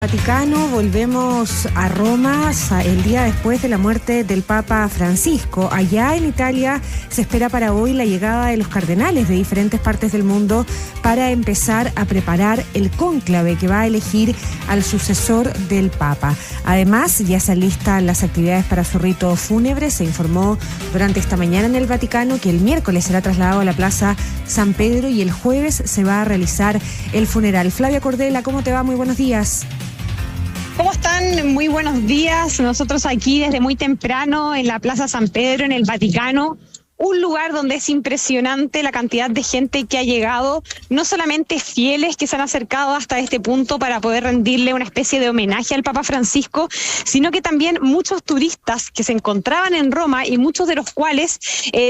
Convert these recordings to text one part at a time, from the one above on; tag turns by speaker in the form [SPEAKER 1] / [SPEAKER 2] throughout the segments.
[SPEAKER 1] Vaticano, volvemos a Roma el día después de la muerte del Papa Francisco. Allá en Italia se espera para hoy la llegada de los cardenales de diferentes partes del mundo para empezar a preparar el cónclave que va a elegir al sucesor del Papa. Además, ya se alistan las actividades para su rito fúnebre. Se informó durante esta mañana en el Vaticano que el miércoles será trasladado a la Plaza San Pedro y el jueves se va a realizar el funeral. Flavia Cordela, ¿cómo te va? Muy buenos días.
[SPEAKER 2] ¿Cómo están? Muy buenos días. Nosotros aquí desde muy temprano en la Plaza San Pedro, en el Vaticano, un lugar donde es impresionante la cantidad de gente que ha llegado, no solamente fieles que se han acercado hasta este punto para poder rendirle una especie de homenaje al Papa Francisco, sino que también muchos turistas que se encontraban en Roma y muchos de los cuales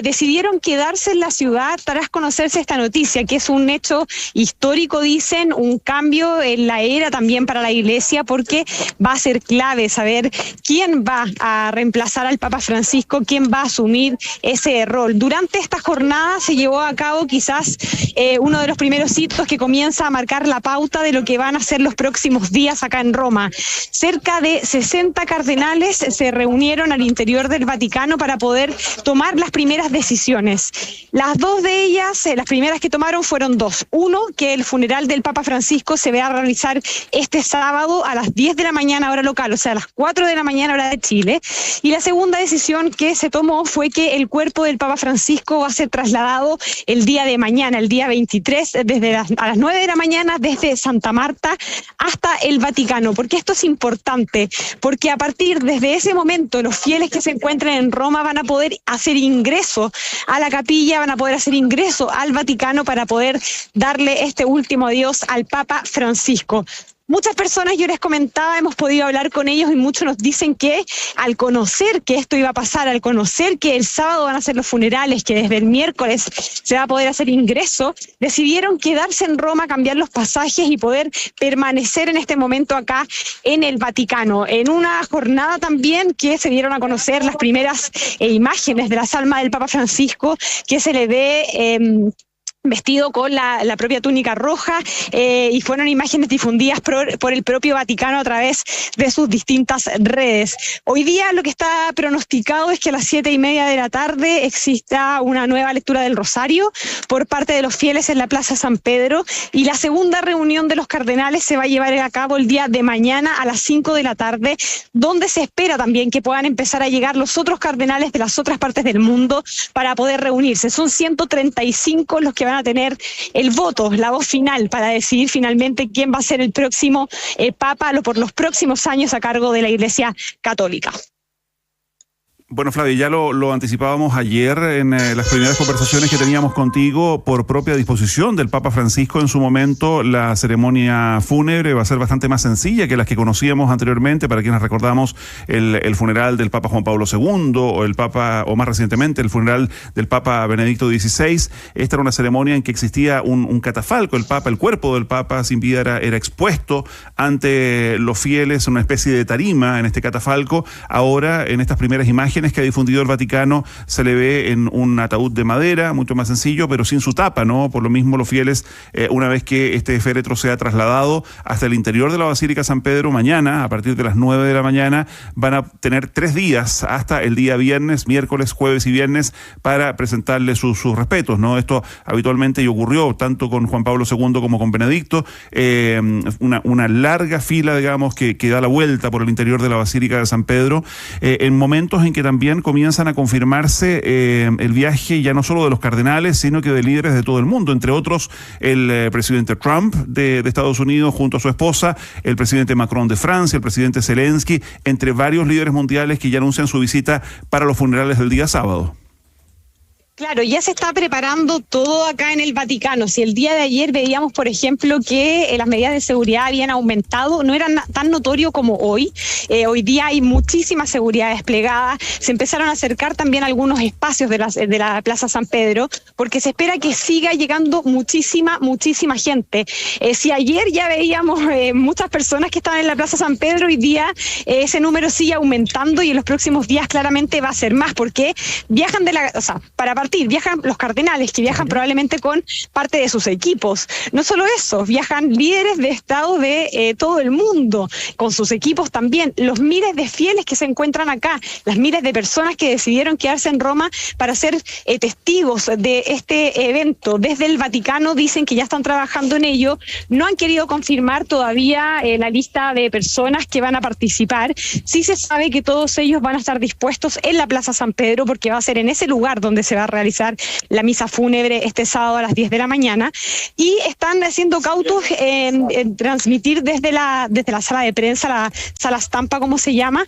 [SPEAKER 2] decidieron quedarse en la ciudad tras conocerse esta noticia, que es un hecho histórico, dicen, un cambio en la era también para la Iglesia, porque va a ser clave saber quién va a reemplazar al Papa Francisco, quién va a asumir ese error. Durante esta jornada se llevó a cabo quizás uno de los primeros hitos que comienza a marcar la pauta de lo que van a ser los próximos días acá en Roma. Cerca de 60 cardenales se reunieron al interior del Vaticano para poder tomar las primeras decisiones. Las dos de ellas, las primeras que tomaron fueron dos. Uno, que el funeral del Papa Francisco se va a realizar este sábado a las 10 de la mañana hora local, o sea, a las 4 de la mañana hora de Chile. Y la segunda decisión que se tomó fue que el cuerpo del Papa Francisco va a ser trasladado el día de mañana, el día 23, a las 9 de la mañana desde Santa Marta hasta el Vaticano. ¿Por qué esto es importante? Porque a partir desde ese momento los fieles que se encuentran en Roma van a poder hacer ingreso a la capilla, van a poder hacer ingreso al Vaticano para poder darle este último adiós al Papa Francisco. Muchas personas, yo les comentaba, hemos podido hablar con ellos y muchos nos dicen que al conocer que esto iba a pasar, al conocer que el sábado van a ser los funerales, que desde el miércoles se va a poder hacer ingreso, decidieron quedarse en Roma, cambiar los pasajes y poder permanecer en este momento acá en el Vaticano. En una jornada también que se dieron a conocer las primeras imágenes de la salma del Papa Francisco, que se le ve vestido con la propia túnica roja, y fueron imágenes difundidas por el propio Vaticano a través de sus distintas redes. Hoy día lo que está pronosticado es que a las 7:30 de la tarde exista una nueva lectura del Rosario por parte de los fieles en la Plaza San Pedro, y la segunda reunión de los cardenales se va a llevar a cabo el día de mañana a las 5 de la tarde, donde se espera también que puedan empezar a llegar los otros cardenales de las otras partes del mundo para poder reunirse. Son 135 los que van a tener el voto, la voz final para decidir finalmente quién va a ser el próximo Papa por los próximos años a cargo de la Iglesia Católica.
[SPEAKER 3] Bueno, Flavia, ya lo anticipábamos ayer en las primeras conversaciones que teníamos contigo. Por propia disposición del Papa Francisco en su momento, la ceremonia fúnebre va a ser bastante más sencilla que las que conocíamos anteriormente, para quienes recordamos el funeral del Papa Juan Pablo II o más recientemente el funeral del Papa Benedicto XVI. Esta era una ceremonia en que existía un catafalco. El cuerpo del Papa sin vida era expuesto ante los fieles, una especie de tarima en este catafalco. Ahora, en estas primeras imágenes que ha difundido el Vaticano, se le ve en un ataúd de madera, mucho más sencillo, pero sin su tapa, ¿no? Por lo mismo, los fieles, una vez que este féretro sea trasladado hasta el interior de la Basílica San Pedro, mañana, a partir de las 9 de la mañana, van a tener 3 días, hasta el día viernes, miércoles, jueves y viernes, para presentarle sus respetos, ¿no? Esto habitualmente y ocurrió tanto con Juan Pablo II como con Benedicto, una larga fila, digamos, que da la vuelta por el interior de la Basílica de San Pedro, en momentos en que también comienzan a confirmarse el viaje ya no solo de los cardenales, sino que de líderes de todo el mundo, entre otros el presidente Trump de Estados Unidos junto a su esposa, el presidente Macron de Francia, el presidente Zelensky, entre varios líderes mundiales que ya anuncian su visita para los funerales del día sábado.
[SPEAKER 2] Claro, ya se está preparando todo acá en el Vaticano. Si el día de ayer veíamos, por ejemplo, que las medidas de seguridad habían aumentado, no era tan notorio como hoy. Hoy día hay muchísima seguridad desplegada. Se empezaron a acercar también algunos espacios de la Plaza San Pedro, porque se espera que siga llegando muchísima gente. Si ayer ya veíamos muchas personas que estaban en la Plaza San Pedro, hoy día ese número sigue aumentando y en los próximos días claramente va a ser más, porque viajan para compartir. Viajan los cardenales, que viajan probablemente con parte de sus equipos. No solo eso, viajan líderes de Estado de todo el mundo, con sus equipos también. Los miles de fieles que se encuentran acá, las miles de personas que decidieron quedarse en Roma para ser testigos de este evento. Desde el Vaticano dicen que ya están trabajando en ello. No han querido confirmar todavía la lista de personas que van a participar. Sí se sabe que todos ellos van a estar dispuestos en la Plaza San Pedro, porque va a ser en ese lugar donde se va a realizar la misa fúnebre este sábado a las 10 de la mañana. Y están siendo cautos en transmitir desde la sala de prensa, la sala estampa, como se llama,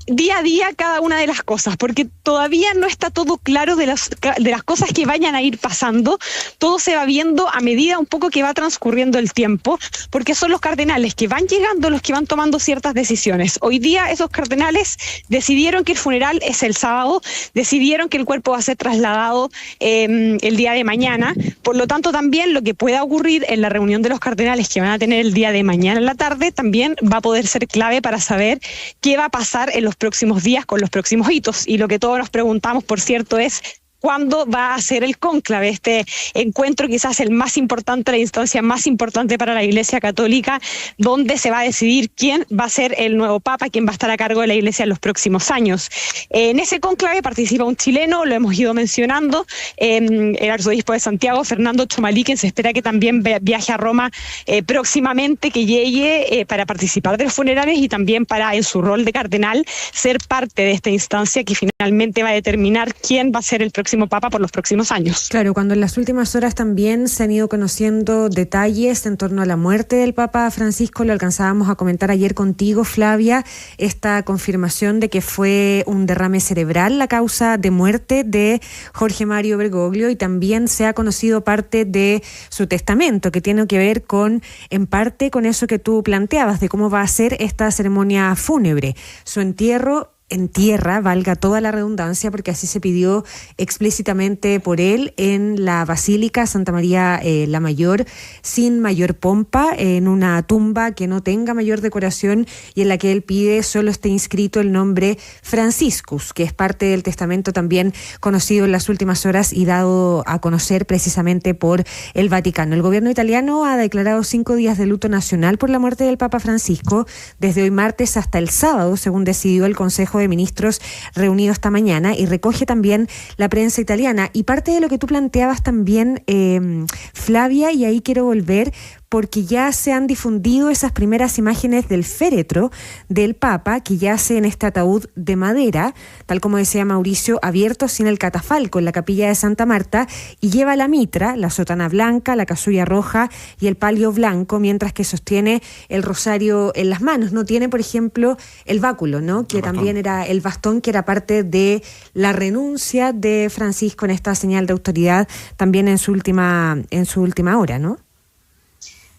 [SPEAKER 2] día a día cada una de las cosas, porque todavía no está todo claro de las cosas que vayan a ir pasando. Todo se va viendo a medida un poco que va transcurriendo el tiempo, porque son los cardenales que van llegando los que van tomando ciertas decisiones. Hoy día esos cardenales decidieron que el funeral es el sábado, decidieron que el cuerpo va a ser trasladado el día de mañana. Por lo tanto, también lo que pueda ocurrir en la reunión de los cardenales que van a tener el día de mañana en la tarde también va a poder ser clave para saber qué va a pasar en los próximos días con los próximos hitos. Y lo que todos nos preguntamos, por cierto, es ¿cuándo va a ser el cónclave? Este encuentro quizás el más importante, la instancia más importante para la Iglesia Católica, donde se va a decidir quién va a ser el nuevo Papa, quién va a estar a cargo de la Iglesia en los próximos años. En ese cónclave participa un chileno, lo hemos ido mencionando, el arzobispo de Santiago, Fernando Chomalí, quien se espera que también viaje a Roma próximamente, que llegue para participar de los funerales y también para, en su rol de cardenal, ser parte de esta instancia que finalmente va a determinar quién va a ser el próximo Papa por los próximos años.
[SPEAKER 1] Claro, cuando en las últimas horas también se han ido conociendo detalles en torno a la muerte del Papa Francisco, lo alcanzábamos a comentar ayer contigo, Flavia, esta confirmación de que fue un derrame cerebral la causa de muerte de Jorge Mario Bergoglio, y también se ha conocido parte de su testamento, que tiene que ver en parte con eso que tú planteabas, de cómo va a ser esta ceremonia fúnebre. Su entierro en tierra, valga toda la redundancia, porque así se pidió explícitamente por él en la Basílica Santa María la Mayor, sin mayor pompa, en una tumba que no tenga mayor decoración y en la que él pide solo esté inscrito el nombre Franciscus, que es parte del testamento también conocido en las últimas horas y dado a conocer precisamente por el Vaticano. El gobierno italiano ha declarado 5 días de luto nacional por la muerte del Papa Francisco, desde hoy martes hasta el sábado, según decidió el Consejo de Ministros reunido esta mañana, y recoge también la prensa italiana. Y parte de lo que tú planteabas también, Flavia, y ahí quiero volver, porque ya se han difundido esas primeras imágenes del féretro del Papa, que yace en este ataúd de madera, tal como decía Mauricio, abierto sin el catafalco en la capilla de Santa Marta, y lleva la mitra, la sotana blanca, la casulla roja y el palio blanco, mientras que sostiene el rosario en las manos. No tiene, por ejemplo, el báculo, ¿no? Que también era el bastón, que era parte de la renuncia de Francisco en esta señal de autoridad también en su última hora, ¿no?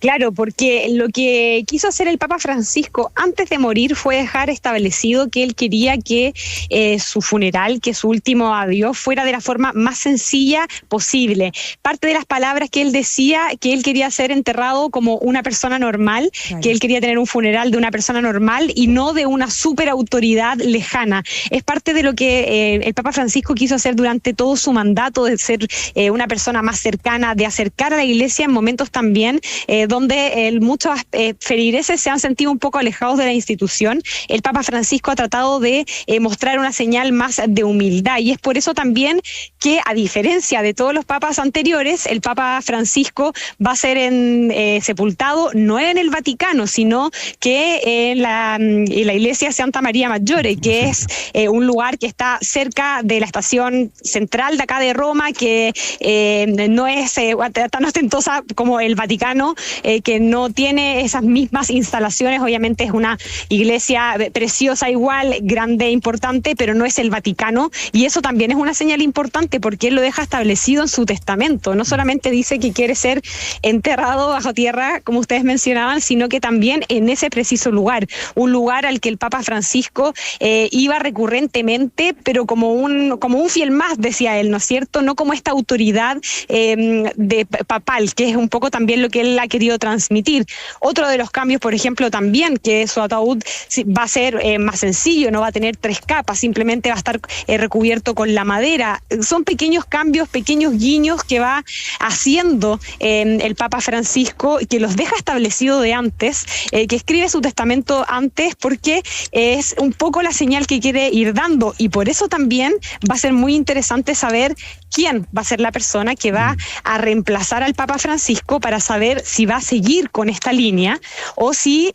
[SPEAKER 2] Claro, porque lo que quiso hacer el Papa Francisco antes de morir fue dejar establecido que él quería que su funeral, que su último adiós, fuera de la forma más sencilla posible. Parte de las palabras que él decía, que él quería ser enterrado como una persona normal, claro, que él quería tener un funeral de una persona normal y no de una superautoridad lejana. Es parte de lo que el Papa Francisco quiso hacer durante todo su mandato, de ser una persona más cercana, de acercar a la Iglesia en momentos también donde muchos feligreses se han sentido un poco alejados de la institución. El Papa Francisco ha tratado de mostrar una señal más de humildad, y es por eso también que, a diferencia de todos los papas anteriores, el Papa Francisco va a ser sepultado no en el Vaticano, sino que en la iglesia Santa María Maggiore, que es un lugar que está cerca de la estación central de acá de Roma, que no es tan ostentosa como el Vaticano, que no tiene esas mismas instalaciones. Obviamente es una iglesia preciosa igual, grande, importante, pero no es el Vaticano, y eso también es una señal importante porque él lo deja establecido en su testamento. No solamente dice que quiere ser enterrado bajo tierra, como ustedes mencionaban, sino que también en ese preciso lugar, un lugar al que el Papa Francisco iba recurrentemente, pero como un fiel más, decía él, ¿no es cierto? No como esta autoridad papal, que es un poco también lo que él ha querido querido transmitir. Otro de los cambios, por ejemplo, también que su ataúd va a ser más sencillo, no va a tener 3 capas, simplemente va a estar recubierto con la madera. Son pequeños cambios, pequeños guiños que va haciendo el Papa Francisco, que los deja establecido de antes, que escribe su testamento antes, porque es un poco la señal que quiere ir dando, y por eso también va a ser muy interesante saber quién va a ser la persona que va a reemplazar al Papa Francisco, para saber si va a seguir con esta línea o si,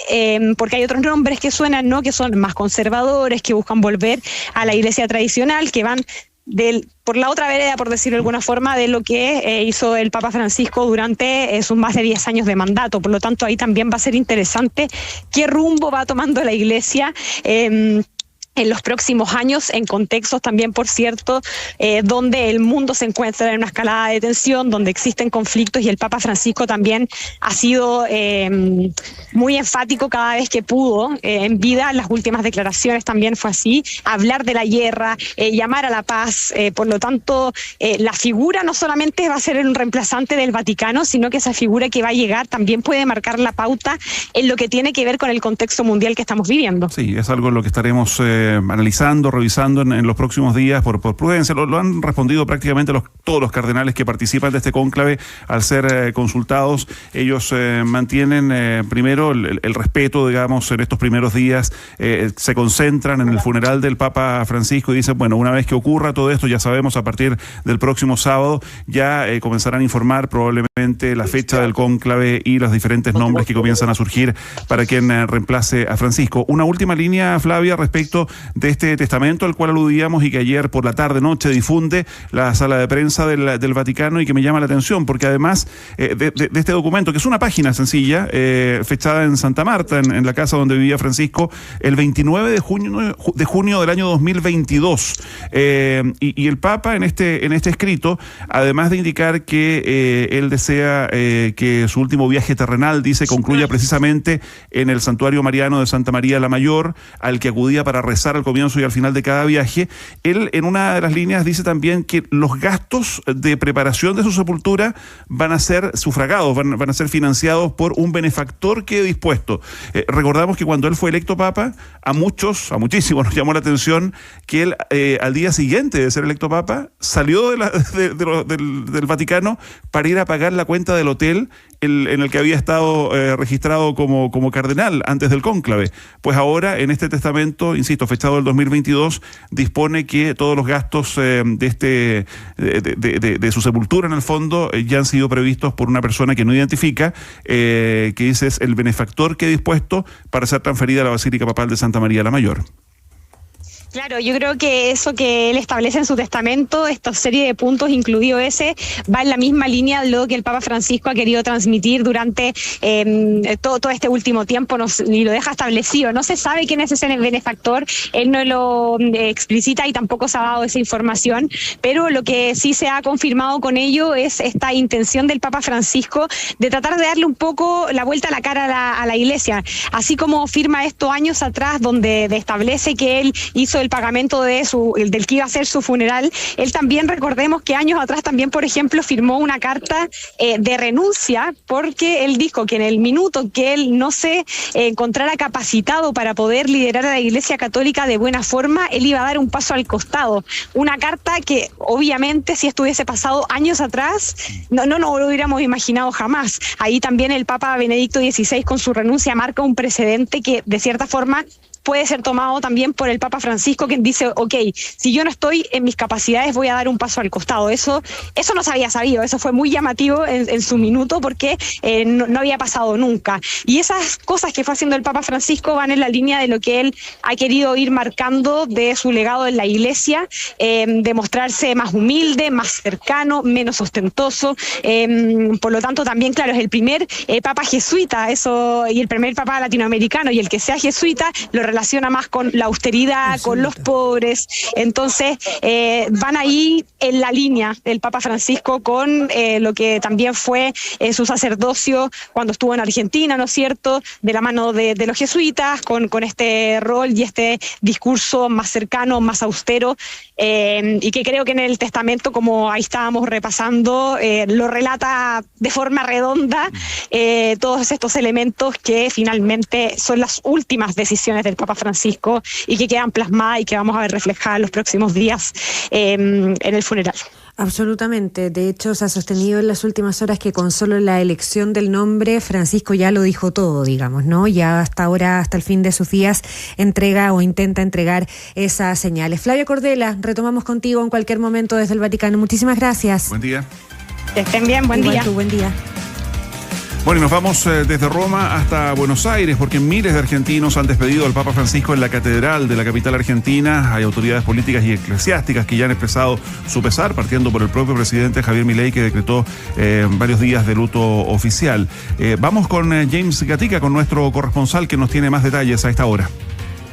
[SPEAKER 2] porque hay otros nombres que suenan, ¿no?, que son más conservadores, que buscan volver a la iglesia tradicional, que van por la otra vereda, por decirlo de alguna forma, de lo que hizo el Papa Francisco durante sus más de 10 años de mandato. Por lo tanto, ahí también va a ser interesante qué rumbo va tomando la iglesia en los próximos años, en contextos también, por cierto, donde el mundo se encuentra en una escalada de tensión, donde existen conflictos, y el Papa Francisco también ha sido muy enfático cada vez que pudo en vida. En las últimas declaraciones también fue así, hablar de la guerra, llamar a la paz. Por lo tanto, la figura no solamente va a ser un reemplazante del Vaticano, sino que esa figura que va a llegar también puede marcar la pauta en lo que tiene que ver con el contexto mundial que estamos viviendo.
[SPEAKER 3] Sí, es algo en lo que estaremos analizando, revisando en los próximos días por prudencia. Lo han respondido prácticamente todos los cardenales que participan de este cónclave al ser consultados. Ellos mantienen primero el respeto, digamos, en estos primeros días. Se concentran en el funeral del Papa Francisco y dicen, bueno, una vez que ocurra todo esto, ya sabemos, a partir del próximo sábado ya comenzarán a informar probablemente la fecha del cónclave y los diferentes nombres que comienzan a surgir para quien reemplace a Francisco. Una última línea, Flavia, respecto de este testamento al cual aludíamos y que ayer por la tarde-noche difunde la sala de prensa del Vaticano, y que me llama la atención porque además de este documento, que es una página sencilla, fechada en Santa Marta, en la casa donde vivía Francisco, el 29 de junio del año 2022. Y el Papa en este escrito, además de indicar que él desea que su último viaje terrenal, dice, concluya precisamente en el Santuario Mariano de Santa María la Mayor, al que acudía para rezar al comienzo y al final de cada viaje. Él, en una de las líneas, dice también que los gastos de preparación de su sepultura van a ser sufragados, van a ser financiados por un benefactor que he dispuesto. Recordamos que cuando él fue electo Papa, a muchísimos nos llamó la atención que él, al día siguiente de ser electo Papa, salió del Vaticano para ir a pagar la cuenta del hotel en el que había estado registrado como cardenal antes del cónclave. Pues ahora, en este testamento, insisto, fechado del 2022, dispone que todos los gastos de su sepultura, en el fondo, ya han sido previstos por una persona que no identifica, que ese es el benefactor que he dispuesto para ser transferida a la Basílica Papal de Santa María la Mayor.
[SPEAKER 2] Claro, yo creo que eso que él establece en su testamento, esta serie de puntos, incluido ese, va en la misma línea de lo que el Papa Francisco ha querido transmitir durante todo este último tiempo, y lo deja establecido. No se sabe quién es ese benefactor, él no lo explicita y tampoco se ha dado esa información, pero lo que sí se ha confirmado con ello es esta intención del Papa Francisco de tratar de darle un poco la vuelta a la cara a la iglesia, así como firma esto años atrás, donde establece que él hizo el pagamento del que iba a ser su funeral. Él también, recordemos que años atrás también, por ejemplo, firmó una carta de renuncia, porque él dijo que en el minuto que él no se encontrara capacitado para poder liderar a la Iglesia Católica de buena forma, él iba a dar un paso al costado. Una carta que obviamente, si esto hubiese pasado años atrás, no lo hubiéramos imaginado jamás. Ahí también el Papa Benedicto XVI, con su renuncia, marca un precedente que de cierta forma puede ser tomado también por el Papa Francisco, quien dice, ok, si yo no estoy en mis capacidades, voy a dar un paso al costado. Eso no se había sabido, eso fue muy llamativo en su minuto, porque no había pasado nunca. Y esas cosas que fue haciendo el Papa Francisco van en la línea de lo que él ha querido ir marcando de su legado en la Iglesia, de mostrarse más humilde, más cercano, menos ostentoso. Por lo tanto, también, claro, es el primer Papa jesuita, y el primer Papa latinoamericano, y el que sea jesuita lo relaciona más con la austeridad, con los pobres. Entonces, van ahí en la línea del Papa Francisco con lo que también fue su sacerdocio cuando estuvo en Argentina, ¿no es cierto?, de la mano de los jesuitas, con este rol y este discurso más cercano, más austero, y que creo que en el testamento, como ahí estábamos repasando, lo relata de forma redonda, todos estos elementos que finalmente son las últimas decisiones del Papa Francisco y que quedan plasmadas y que vamos a ver reflejadas en los próximos días en el funeral.
[SPEAKER 1] Absolutamente. De hecho, se ha sostenido en las últimas horas que con solo la elección del nombre, Francisco ya lo dijo todo, digamos, ¿no? Ya hasta ahora, hasta el fin de sus días, entrega o intenta entregar esas señales. Flavia Cordela, retomamos contigo en cualquier momento desde el Vaticano. Muchísimas gracias.
[SPEAKER 3] Buen día.
[SPEAKER 2] Que estén bien, buen día.
[SPEAKER 1] Buen día.
[SPEAKER 3] Bueno, y nos vamos desde Roma hasta Buenos Aires, porque miles de argentinos han despedido al Papa Francisco en la catedral de la capital argentina. Hay autoridades políticas y eclesiásticas que ya han expresado su pesar, partiendo por el propio presidente Javier Milei, que decretó varios días de luto oficial. Vamos con James Gatica, con nuestro corresponsal, que nos tiene más detalles a esta hora.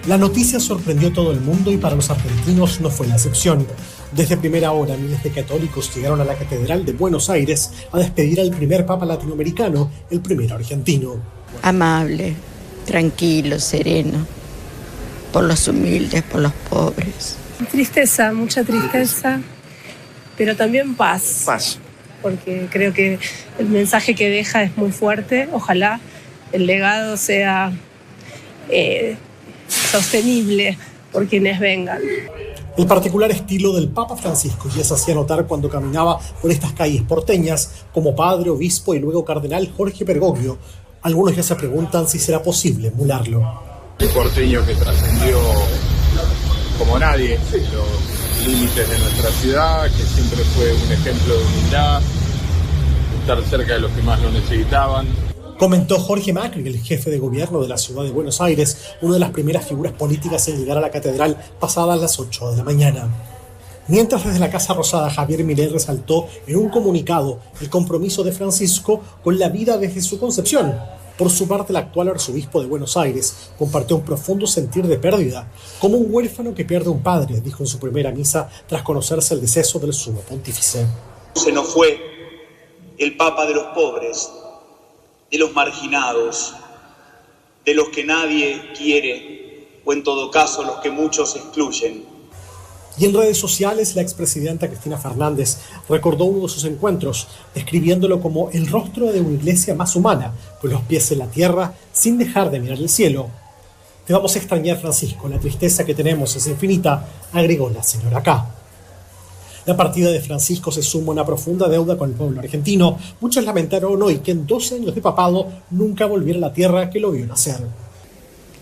[SPEAKER 4] La noticia sorprendió a todo el mundo y para los argentinos no fue la excepción. Desde primera hora, miles de católicos llegaron a la Catedral de Buenos Aires a despedir al primer papa latinoamericano, el primero argentino.
[SPEAKER 5] Amable, tranquilo, sereno, por los humildes, por los pobres.
[SPEAKER 6] Tristeza, mucha tristeza, pero también paz.
[SPEAKER 7] Paz.
[SPEAKER 6] Porque creo que el mensaje que deja es muy fuerte. Ojalá el legado sea sostenible por quienes vengan.
[SPEAKER 4] El particular estilo del Papa Francisco ya se hacía notar cuando caminaba por estas calles porteñas como padre, obispo y luego cardenal Jorge Bergoglio. Algunos ya se preguntan si será posible emularlo.
[SPEAKER 7] El porteño que trascendió como nadie los límites de nuestra ciudad, que siempre fue un ejemplo de humildad, estar cerca de los que más lo necesitaban.
[SPEAKER 4] Comentó Jorge Macri, el jefe de gobierno de la ciudad de Buenos Aires, una de las primeras figuras políticas en llegar a la catedral pasadas las 8 de la mañana. Mientras desde la Casa Rosada Javier Milei resaltó en un comunicado el compromiso de Francisco con la vida desde su concepción. Por su parte, el actual arzobispo de Buenos Aires compartió un profundo sentir de pérdida, como un huérfano que pierde un padre, dijo en su primera misa tras conocerse el deceso del sumo pontífice.
[SPEAKER 8] Se nos fue el Papa de los pobres, de los marginados, de los que nadie quiere, o en todo caso los que muchos excluyen.
[SPEAKER 4] Y en redes sociales, la expresidenta Cristina Fernández recordó uno de sus encuentros, describiéndolo como el rostro de una iglesia más humana, con los pies en la tierra, sin dejar de mirar el cielo. Te vamos a extrañar, Francisco, la tristeza que tenemos es infinita, agregó la señora K. La partida de Francisco se suma a una profunda deuda con el pueblo argentino. Muchos lamentaron hoy que en 12 años de papado nunca volviera a la tierra que lo vio nacer.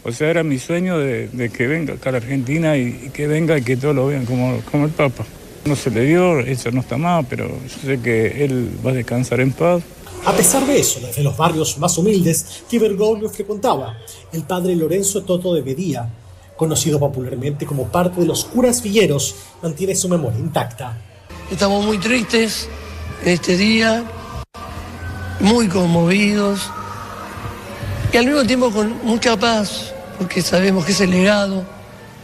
[SPEAKER 9] O sea, era mi sueño de que venga acá a la Argentina y que venga y que todos lo vean como el Papa. No se le dio, eso no está mal, pero yo sé que él va a descansar en paz.
[SPEAKER 4] A pesar de eso, desde los barrios más humildes que Bergoglio frecuentaba, el padre Lorenzo Toto de Bedía, conocido popularmente como parte de los curas villeros, mantiene su memoria intacta.
[SPEAKER 10] Estamos muy tristes en este día, muy conmovidos y al mismo tiempo con mucha paz, porque sabemos que es el legado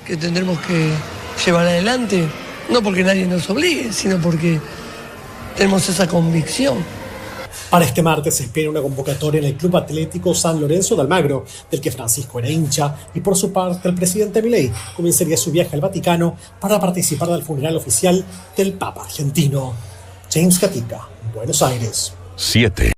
[SPEAKER 10] que tendremos que llevar adelante, no porque nadie nos obligue, sino porque tenemos esa convicción.
[SPEAKER 4] Para este martes se espera una convocatoria en el Club Atlético San Lorenzo de Almagro, del que Francisco era hincha, y por su parte el presidente Milei comenzaría su viaje al Vaticano para participar del funeral oficial del Papa argentino. James Gatica, Buenos Aires.
[SPEAKER 11] 7.